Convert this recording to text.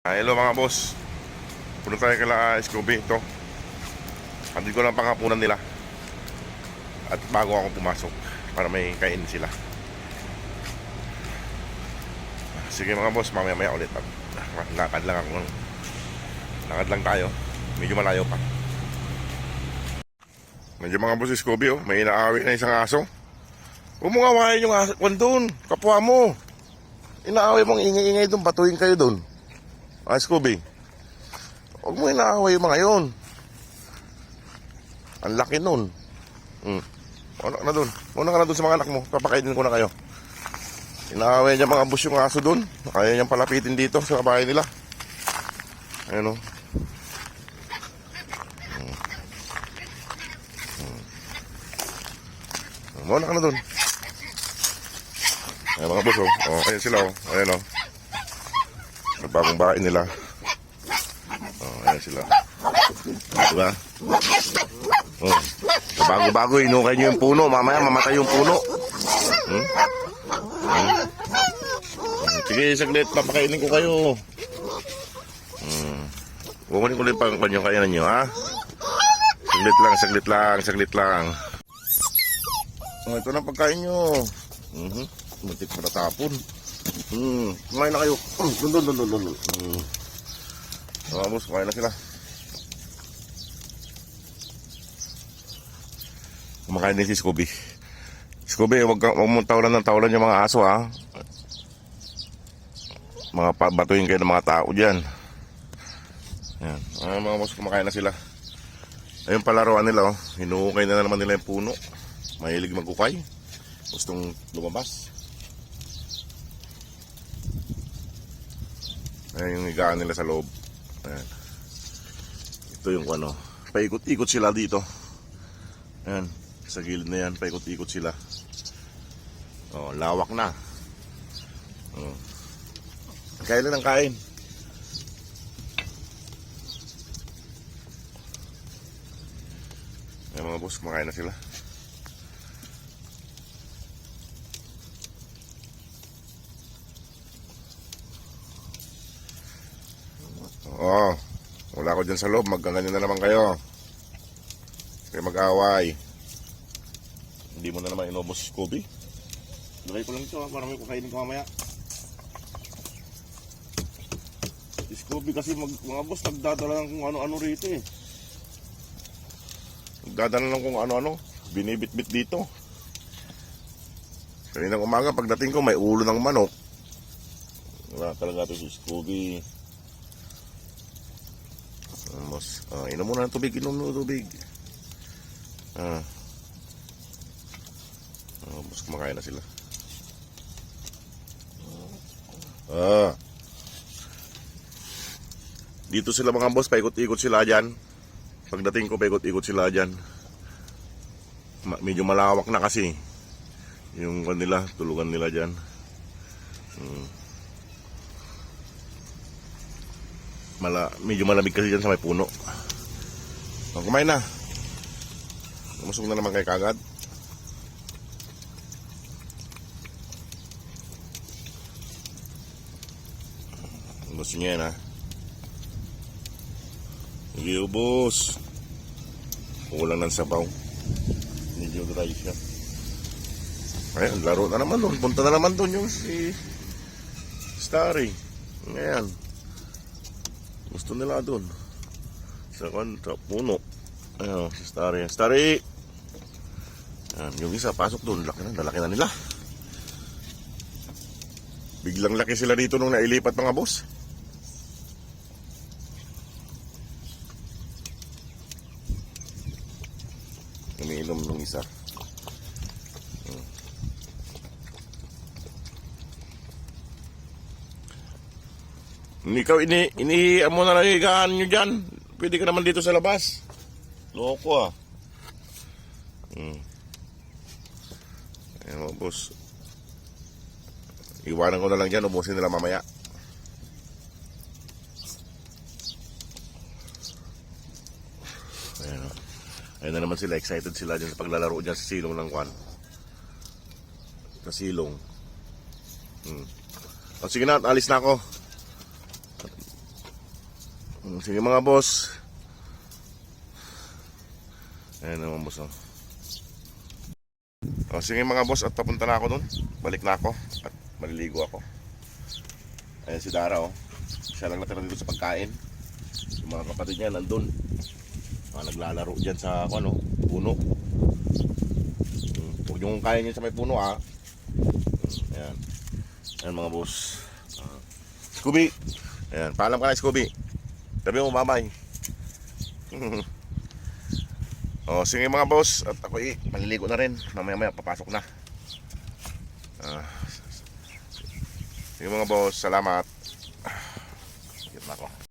Hello mga boss. Punta tayo kala Scooby ito. Andun ko lang panghapunan nila. At bago ako pumasok para may kain sila. Sige mga boss, mamaya ulit. Lakad lang ako. Lakad lang tayo. Medyo malayo pa. Medyo mga boss Scooby oh. May inaawit na isang aso. Huwag mo ngawain yung aso doon. Kapwa mo. Inaaway mong ingay-ingay doon. Batuhin kayo doon. Scooby, huwag mo inaaway yung mga yun. Ang laki nun. Muna ka na dun. Muna ka na dun sa mga anak mo. Papakainin ko na kayo. Inaaway niya mga bus yung aso dun. Kaya niyang palapitin dito sa bahay nila. Ayun o. Muna ka na dun. Ayun mga bus o. Ayun sila o. Ayun o. Bagong bahay nila. Ayan sila. Diba? Bago-bago, inukay nyo yung puno. Mamaya mamatay yung puno. Sige, saglit. Papakainin ko kayo. Kukunin ko lang pang yung kainan nyo, ha? Saglit lang. Ito na pagkain nyo. Muntik pa natapon. Kumain na kayo. Dun. Vamos, kumain na sila. Kumakain din si Scooby. Scooby, huwag mong tawalan yung mga aso, ha? Mga batuhin kayo ng mga tao dyan. Yan. Mga boss, kumakain na sila. Ayun palaruan nila, oh. Hinuukay na naman nila yung puno. Mahilig magkukay. Gustong lumabas. Ayan yung higaan nila sa loob. Ayan. Ito yung ano. Paikot-ikot sila dito. Ayan. Sa gilid na yan. Paikot-ikot sila. Lawak na. Kailan ang kain? Ayan mga boss. Kumakain na sila. Wala ko dyan sa loob. Magkaganyan na naman kayo. Kaya mag-away. Hindi mo na naman inubos si Scooby. Lagay ko lang ito para may kukainin ko mamaya. Si Scooby kasi mga boss nagdadala ng kung ano-ano rito eh. Nagdadala ng kung ano-ano. Binibit-bit dito. Kaninang umaga pagdating ko may ulo ng manok. Wala talaga ito si Scooby. Boss, inom muna ng tubig, boss, kumakain na sila. Dito sila mga boss, paikot-ikot sila dyan. Pagdating ko, paikot-ikot sila dyan. Medyo malawak na kasi yung kanila, tulugan nila dyan. Medyo malamig kasi dyan sa may puno. Kumain na. Lumusog na naman kay kagad. Gusto niya yan, ha? Hindi ubos. Kulang ng sabaw. Medyo dry siya. Ayan, laro na naman doon. Punta na naman doon yung si Starry. Ayan. Gusto nila doon sa puno. Ayun, si Starry. Ayan, yung isa pasok doon. Laki na nila. Biglang laki sila dito nung nailipat mga boss. Umiinom nung isa. Ikaw, inihiyan mo na lang higaan nyo dyan. Pwede ka naman dito sa labas. Loko, ah. Ayan, boss. Iwanan ko na lang dyan. Ubusin nila mamaya. Ayan, ayun na naman sila. Excited sila dyan sa paglalaro dyan sa silong ng kwan. Sa silong. Sige na, alis na ako. Sige mga boss. Ayan naman boss. Sige mga boss, at papunta na ako dun. Balik na ako at maliligo ako. Ayan si Dara oh. Siya lang natira dito sa pagkain. Yung mga kapatid niya nandun. Naglalaro dyan sa puno. Huwag yung kaya niya sa may puno ah. Ayan. Ayan mga boss. Scooby. Ayan, paalam ka na Scooby. Sabi mo mamay. Sige mga boss, at ako maliligo na rin. Mamaya papasok na. Sige mga boss, salamat.